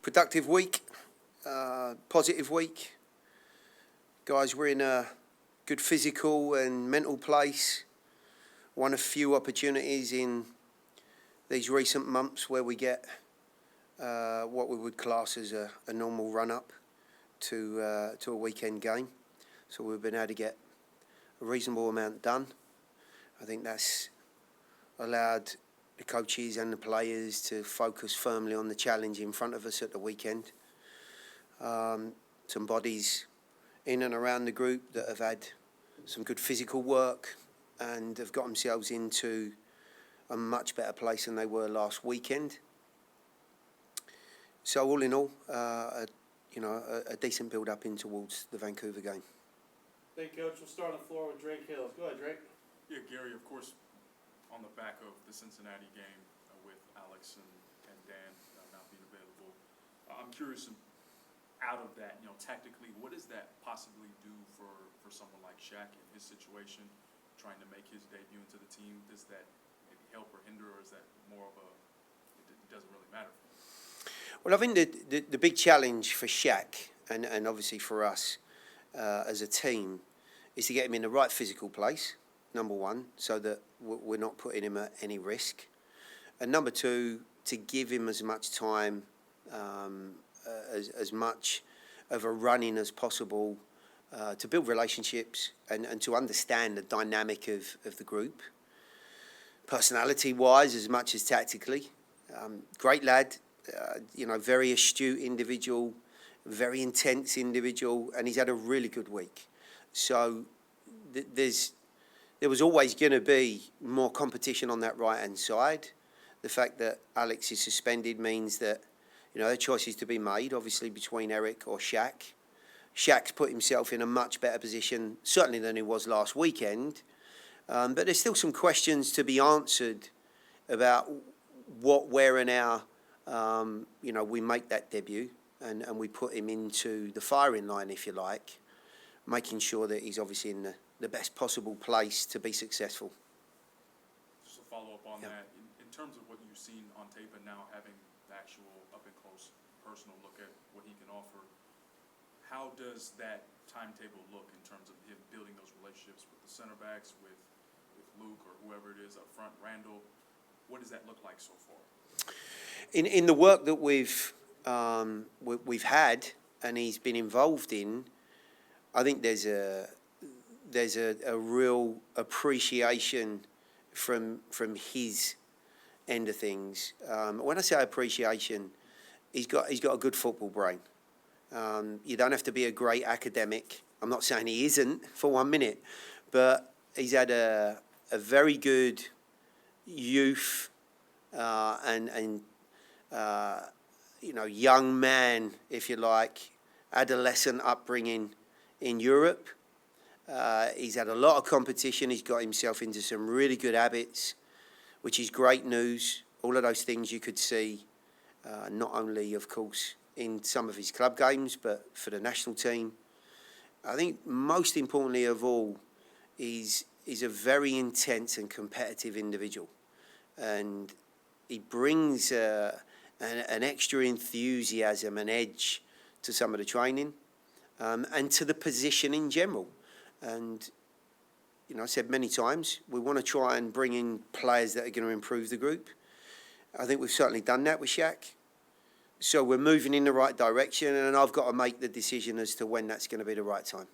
Productive week, positive week. Guys, we're in a good physical and mental place. One of few opportunities in these recent months where we get what we would class as a normal run-up to a weekend game. So we've been able to get a reasonable amount done. I think that's allowed the coaches and the players to focus firmly on the challenge in front of us at the weekend. Some bodies in and around the group that have had some good physical work and have got themselves into a much better place than they were last weekend. So all in all, a decent build-up in towards the Vancouver game. Thank you, Coach. We'll start on the floor with Drake Hills. Go ahead, Drake. Yeah, Gary, of course, on the back of the Cincinnati game with Alex and Dan not being available, I'm curious, out of that, tactically, what does that possibly do for someone like Shaq in his situation, trying to make his debut into the team? Does that maybe help or hinder, or is that more of it doesn't really matter? Well, I think the big challenge for Shaq and obviously for us as a team is to get him in the right physical place, number one, so that we're not putting him at any risk. And number two, to give him as much time, as much of a run-in as possible to build relationships and to understand the dynamic of the group. Personality-wise, as much as tactically. Great lad, very astute individual, very intense individual, and he's had a really good week. So there was always going to be more competition on that right-hand side. The fact that Alex is suspended means that, there are choices to be made, obviously, between Eric or Shaq. Shaq's put himself in a much better position, certainly than he was last weekend. But there's still some questions to be answered about where and how, we make that debut and we put him into the firing line, if you like, making sure that he's obviously in the best possible place to be successful. Just a follow-up on that. In terms of what you've seen on tape and now having the actual up-and-close personal look at what he can offer, how does that timetable look in terms of him building those relationships with the center backs, with Luke or whoever it is up front, Randall? What does that look like so far? In the work that we've had and he's been involved in, I think there's a real appreciation from his end of things. When I say appreciation, he's got a good football brain. You don't have to be a great academic. I'm not saying he isn't for 1 minute, but he's had a very good youth and young man, if you like, adolescent upbringing in Europe. He's had a lot of competition. He's got himself into some really good habits, which is great news. All of those things you could see, not only, of course, in some of his club games, but for the national team. I think most importantly of all, he's a very intense and competitive individual. And he brings an extra enthusiasm and edge to some of the training and to the position in general. And, I said many times, we want to try and bring in players that are going to improve the group. I think we've certainly done that with Shaq. So we're moving in the right direction, and I've got to make the decision as to when that's going to be the right time.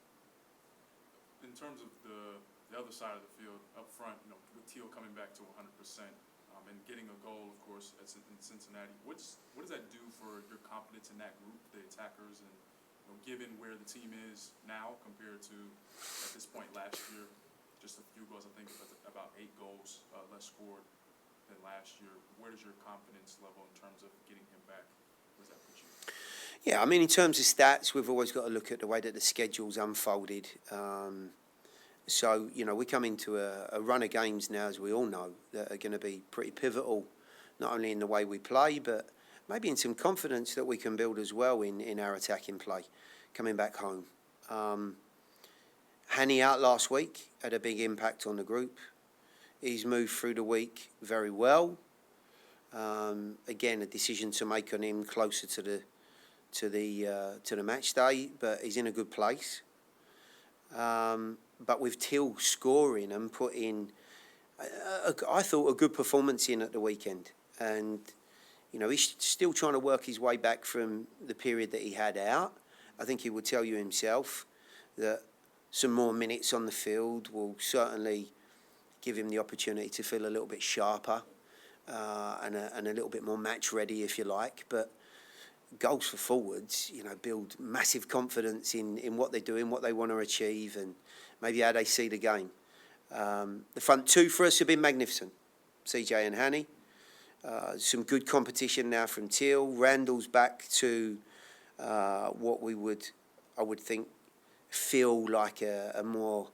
In terms of the other side of the field, up front, with Teal coming back to 100% and getting a goal, of course, in Cincinnati, what does that do for your confidence in that group, the attackers, and given where the team is now compared to at this point last year, just a few goals, I think about 8 goals less scored than last year. Where does your confidence level in terms of getting him back? Where does that put you? Yeah, I mean, in terms of stats, we've always got to look at the way that the schedule's unfolded. So, we come into a run of games now, as we all know, that are going to be pretty pivotal, not only in the way we play, but maybe in some confidence that we can build as well in our attacking play, coming back home. Hanny out last week had a big impact on the group. He's moved through the week very well. Again, a decision to make on him closer to to the match day, but he's in a good place. But with Till scoring and putting, I thought, a good performance in at the weekend, and he's still trying to work his way back from the period that he had out. I think he would tell you himself that some more minutes on the field will certainly give him the opportunity to feel a little bit sharper and a little bit more match ready, if you like. But goals for forwards, build massive confidence in what they're doing, what they want to achieve, and maybe how they see the game. The front two for us have been magnificent. CJ and Hanny. Some good competition now from Teal. Randall's back to what I would think, feel like a more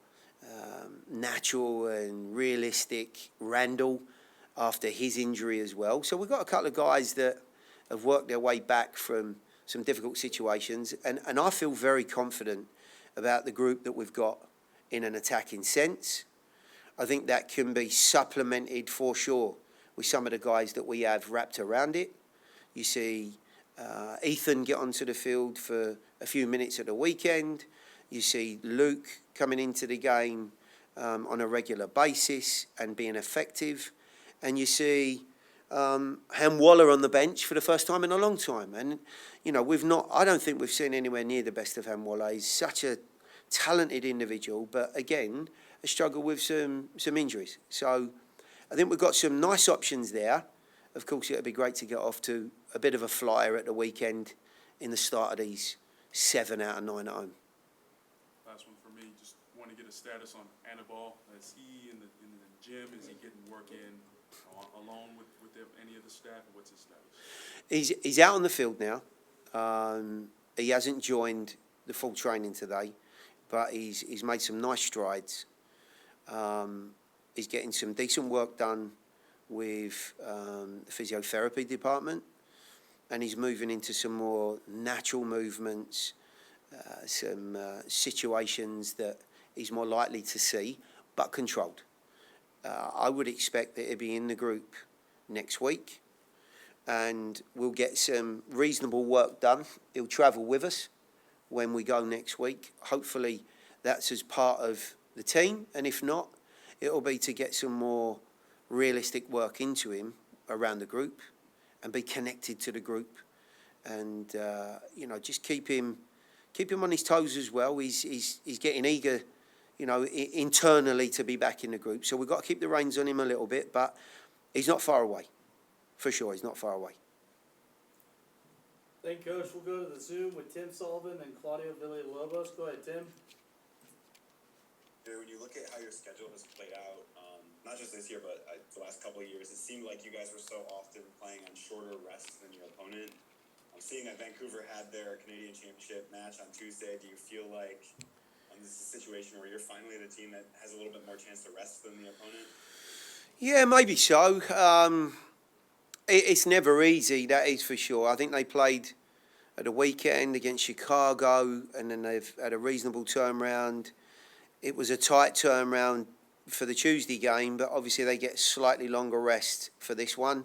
natural and realistic Randall after his injury as well. So we've got a couple of guys that have worked their way back from some difficult situations, and I feel very confident about the group that we've got in an attacking sense. I think that can be supplemented for sure with some of the guys that we have wrapped around it. You see Ethan get onto the field for a few minutes at the weekend. You see Luke coming into the game on a regular basis and being effective. And you see Ham Waller on the bench for the first time in a long time. And, I don't think we've seen anywhere near the best of Ham Waller. He's such a talented individual, but again, a struggle with some injuries. So I think we've got some nice options there. Of course, it would be great to get off to a bit of a flyer at the weekend in the start of these 7 out of 9 at home. Last one for me, just want to get a status on Anibal. Is he in the gym? Is he getting work in alone with any of the staff? What's his status? He's out on the field now. He hasn't joined the full training today, but he's made some nice strides. He's getting some decent work done with the physiotherapy department, and he's moving into some more natural movements, some situations that he's more likely to see, but controlled. I would expect that he'll be in the group next week, and we'll get some reasonable work done. He'll travel with us when we go next week. Hopefully that's as part of the team, and if not, it'll be to get some more realistic work into him around the group and be connected to the group, and just keep him on his toes as well. He's getting eager, internally to be back in the group. So we've got to keep the reins on him a little bit, but he's not far away. For sure, he's not far away. Thank you, Coach. We'll go to the Zoom with Tim Sullivan and Claudio Villalobos. Go ahead, Tim. When you look at how your schedule has played out, not just this year, but the last couple of years, it seemed like you guys were so often playing on shorter rests than your opponent. I'm seeing that Vancouver had their Canadian Championship match on Tuesday. Do you feel like this is a situation where you're finally the team that has a little bit more chance to rest than the opponent? Yeah, maybe so. It's never easy, that is for sure. I think they played at the weekend against Chicago, and then they've had a reasonable turnaround. It was a tight turnaround for the Tuesday game, but obviously they get slightly longer rest for this one.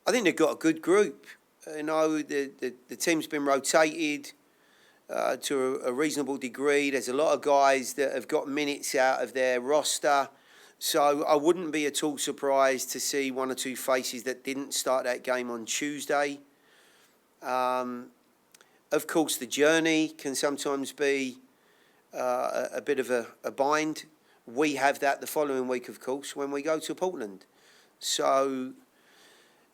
I think they've got a good group. The team's been rotated to a reasonable degree. There's a lot of guys that have got minutes out of their roster. So I wouldn't be at all surprised to see one or two faces that didn't start that game on Tuesday. Of course, the journey can sometimes be a bit of a bind. We have that the following week, of course, when we go to Portland. So,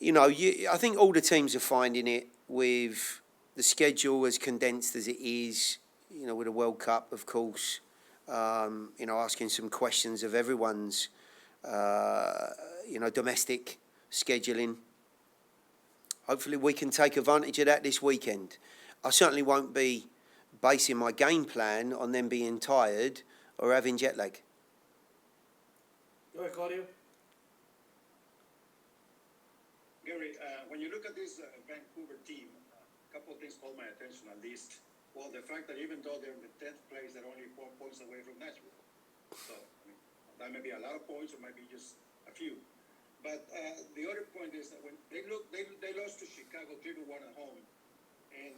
I think all the teams are finding it with the schedule as condensed as it is, with the World Cup, of course, asking some questions of everyone's, domestic scheduling. Hopefully we can take advantage of that this weekend. I certainly won't be basing my game plan on them being tired or having jet lag. Go ahead, Claudio. Gary, when you look at this Vancouver team, a couple of things caught my attention at least. Well, the fact that even though they're in the 10th place, they're only 4 points away from Nashville. So, that may be a lot of points or maybe just a few. But the other point is that when they lost to Chicago 3-1 at home, and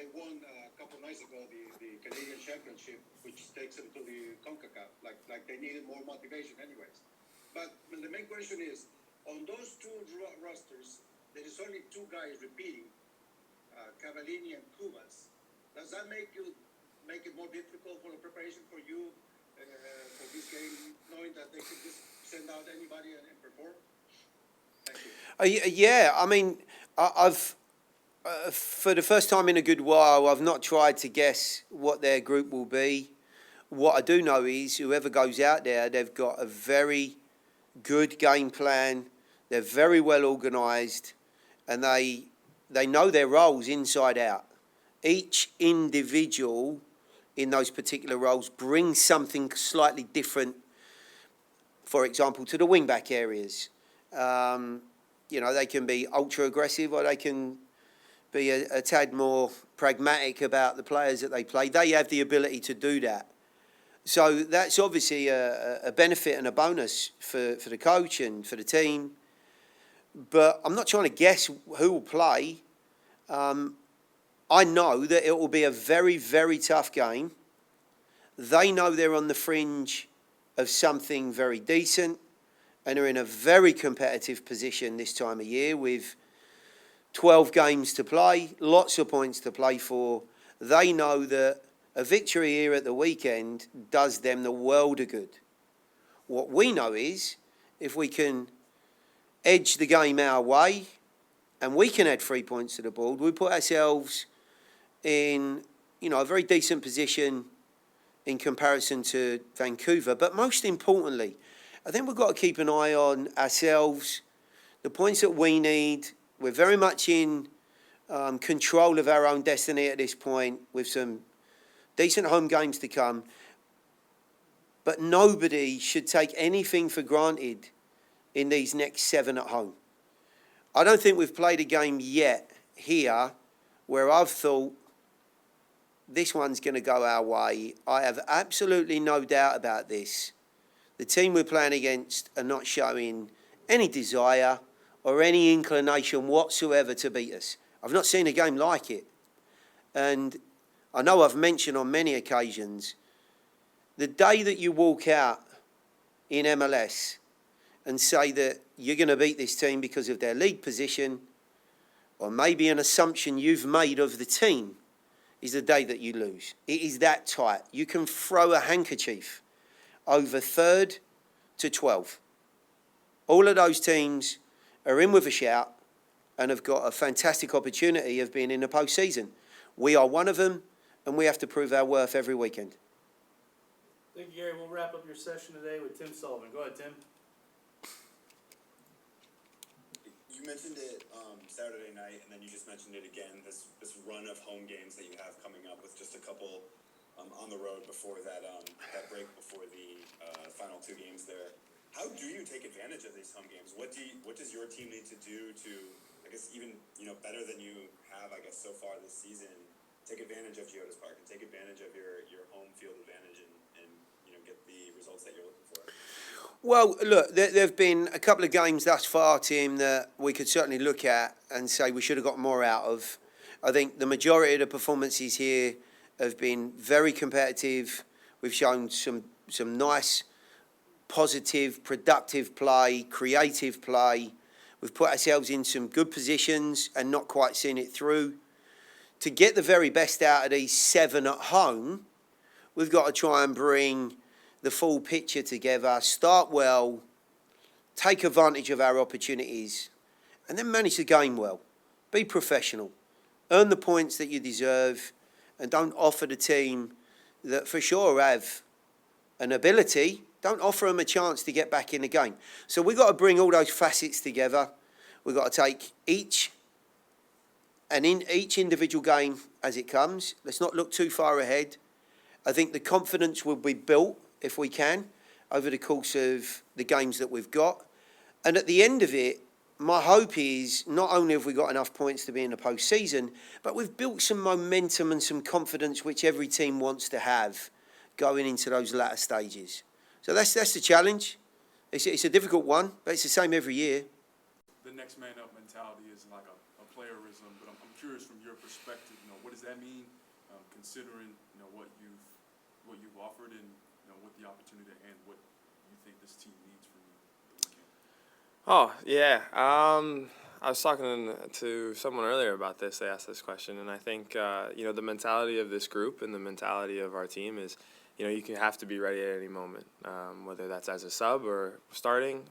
they won a couple nights ago the Canadian Championship, which takes them to the CONCACAF. Like they needed more motivation, anyways. But the main question is, on those two rosters, there is only two guys repeating, Cavallini and Cubas. Does that make it more difficult for the preparation for you for this game, knowing that they could just send out anybody and perform? Thank you. Yeah, I mean, I've for the first time in a good while, I've not tried to guess what their group will be. What I do know is whoever goes out there, they've got a very good game plan. They're very well organised, and they know their roles inside out. Each individual in those particular roles brings something slightly different, for example, to the wing-back areas. They can be ultra-aggressive, or they can be a tad more pragmatic about the players that they play. They have the ability to do that. So that's obviously a benefit and a bonus for the coach and for the team. But I'm not trying to guess who will play. I know that it will be a very, very tough game. They know they're on the fringe of something very decent, and are in a very competitive position this time of year with 12 games to play, lots of points to play for. They know that a victory here at the weekend does them the world of good. What we know is if we can edge the game our way and we can add 3 points to the board, we put ourselves in, a very decent position in comparison to Vancouver. But most importantly, I think we've got to keep an eye on ourselves, the points that we need. We're very much in control of our own destiny at this point with some decent home games to come. But nobody should take anything for granted in these next 7 at home. I don't think we've played a game yet here where I've thought this one's going to go our way. I have absolutely no doubt about this. The team we're playing against are not showing any desire or any inclination whatsoever to beat us. I've not seen a game like it. And I know I've mentioned on many occasions, the day that you walk out in MLS and say that you're going to beat this team because of their league position, or maybe an assumption you've made of the team, is the day that you lose. It is that tight. You can throw a handkerchief over 3rd to 12th. All of those teams are in with a shout and have got a fantastic opportunity of being in the postseason. We are one of them, and we have to prove our worth every weekend. Thank you, Gary. We'll wrap up your session today with Tim Sullivan. Go ahead, Tim. You mentioned it Saturday night, and then you just mentioned it again, this run of home games that you have coming up with just a couple on the road before that break before the final 2 games there. How do you take advantage of these home games? What does your team need to do to, I guess, even better than you have, I guess, so far this season, take advantage of Geodis Park and take advantage of your home field advantage and get the results that you're looking for? Well, look, there have been a couple of games thus far, Tim, that we could certainly look at and say we should have got more out of. I think the majority of the performances here have been very competitive. We've shown some nice, positive, productive play, creative play. We've put ourselves in some good positions and not quite seen it through. To get the very best out of these 7 at home, we've got to try and bring the full picture together, start well, take advantage of our opportunities, and then manage the game well. Be professional. Earn the points that you deserve, and don't offer the team that for sure have an ability, don't offer them a chance to get back in the game. So we've got to bring all those facets together. We've got to take each individual game as it comes. Let's not look too far ahead. I think the confidence will be built, if we can, over the course of the games that we've got. And at the end of it, my hope is not only have we got enough points to be in the postseason, but we've built some momentum and some confidence which every team wants to have going into those latter stages. So that's the challenge. It's a difficult one, but it's the same every year. The next man up mentality is like a playerism, but I'm curious from your perspective, what does that mean, considering what you've offered and with the opportunity and what you think this team needs from you the weekend? Oh, yeah. I was talking to someone earlier about this. They asked this question, and I think, the mentality of this group and the mentality of our team is, you can have to be ready at any moment, whether that's as a sub or starting.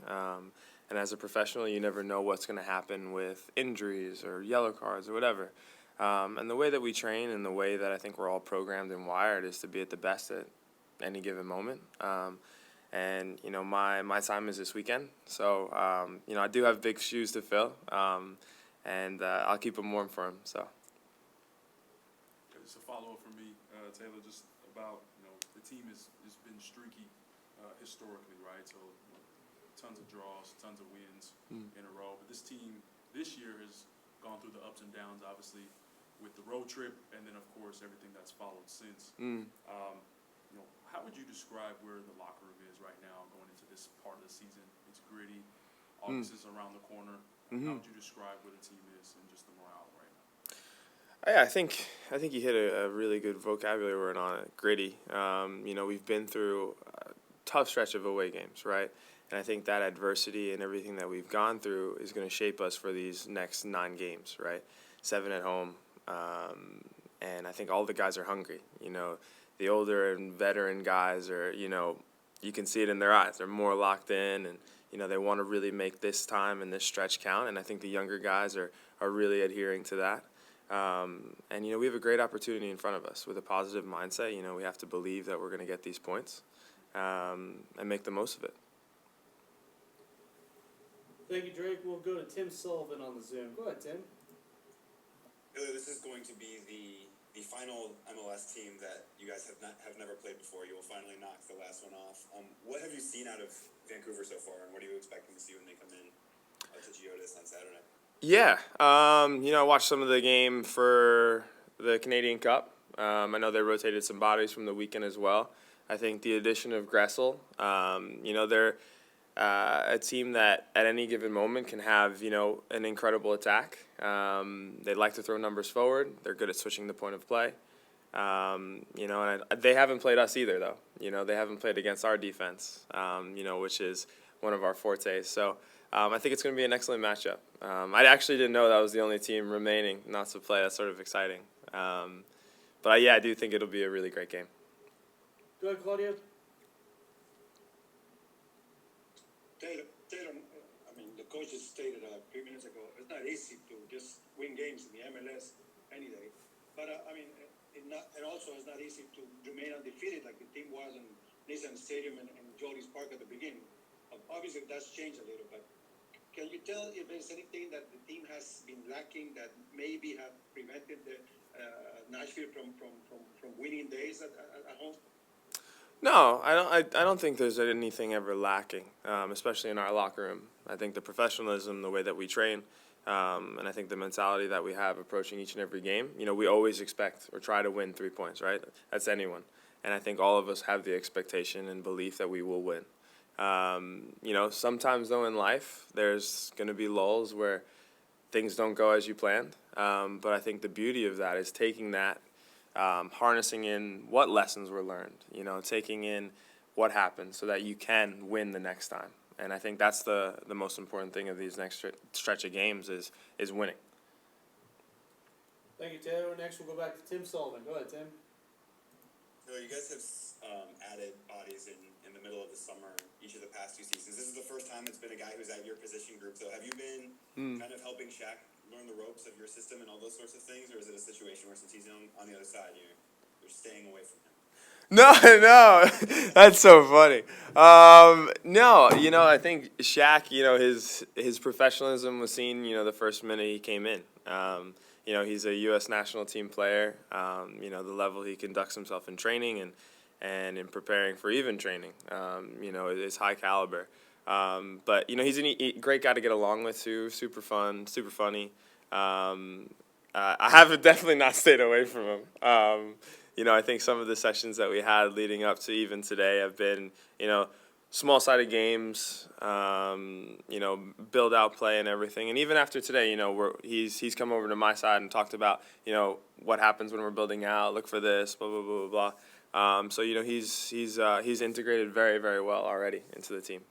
And as a professional, you never know what's going to happen with injuries or yellow cards or whatever. And the way that we train and the way that I think we're all programmed and wired is to be at the best at any given moment. And my time is this weekend, so I do have big shoes to fill, and I'll keep them warm for him. So. Just a follow-up from me, Taylor, just about the team has been streaky historically, right? So tons of draws, tons of wins in a row. But this team this year has gone through the ups and downs, obviously, with the road trip, and then of course everything that's followed since. How would you describe where the locker room is right now going into this part of the season? It's gritty. August is around the corner. How would you describe where the team is and just the morale right now? Yeah, I think you hit a really good vocabulary word on it. Gritty. We've been through a tough stretch of away games, right? And I think that adversity and everything that we've gone through is going to shape us for these next 9 games, right? 7 at home, and I think all the guys are hungry. The older and veteran guys are, you can see it in their eyes. They're more locked in, and they want to really make this time and this stretch count. And I think the younger guys are really adhering to that. And we have a great opportunity in front of us with a positive mindset. We have to believe that we're going to get these points, and make the most of it. Thank you, Drake. We'll go to Tim Sullivan on the Zoom. Go ahead, Tim. Billy, this is going to be the final MLS team that you guys have never played before. You will finally knock the last one off. What have you seen out of Vancouver so far, and what are you expecting to see when they come in to Geodis on Saturday? Yeah, I watched some of the game for the Canadian Cup. I know they rotated some bodies from the weekend as well. I think the addition of Gressel, they're a team that at any given moment can have, an incredible attack. They like to throw numbers forward. They're good at switching the point of play. And they haven't played us either, though. They haven't played against our defense, which is one of our fortes. So I think it's going to be an excellent matchup. I actually didn't know that was the only team remaining not to play. That's sort of exciting. But I do think it'll be a really great game. Go ahead, Claudio. Taylor, the coaches stated a few minutes ago, it's not easy to just win games in the MLS any day. But, and also it's not easy to remain undefeated like the team was in Nissan Stadium and Jolies Park at the beginning. Obviously, that's changed a little, but can you tell if there's anything that the team has been lacking that maybe have prevented the Nashville from winning days at home? No, I don't think there's anything ever lacking, especially in our locker room. I think the professionalism, the way that we train, and I think the mentality that we have approaching each and every game, we always expect or try to win 3 points, right? That's anyone. And I think all of us have the expectation and belief that we will win. Sometimes, though, in life, there's going to be lulls where things don't go as you planned. But I think the beauty of that is taking that, harnessing in what lessons were learned, taking in what happened so that you can win the next time. And I think that's the most important thing of these next stretch of games is winning. Thank you, Taylor. Next, we'll go back to Tim Sullivan. Go ahead, Tim. So you guys have added bodies in the middle of the summer each of the past 2 seasons. This is the first time it's been a guy who's at your position group. So have you been kind of helping Shaq learn the ropes of your system and all those sorts of things, or is it a situation where since he's on the other side, you're staying away from him? No, that's so funny. No, I think Shaq, his professionalism was seen, the first minute he came in. He's a U.S. national team player. The level he conducts himself in training and in preparing for even training, is high caliber. But he's a great guy to get along with too. Super fun, super funny. I have definitely not stayed away from him. I think some of the sessions that we had leading up to even today have been, small-sided games, you know, build out play and everything. And even after today, you know, he's come over to my side and talked about, you know, what happens when we're building out. Look for this, blah blah blah blah blah. So you know, he's integrated very, very well already into the team.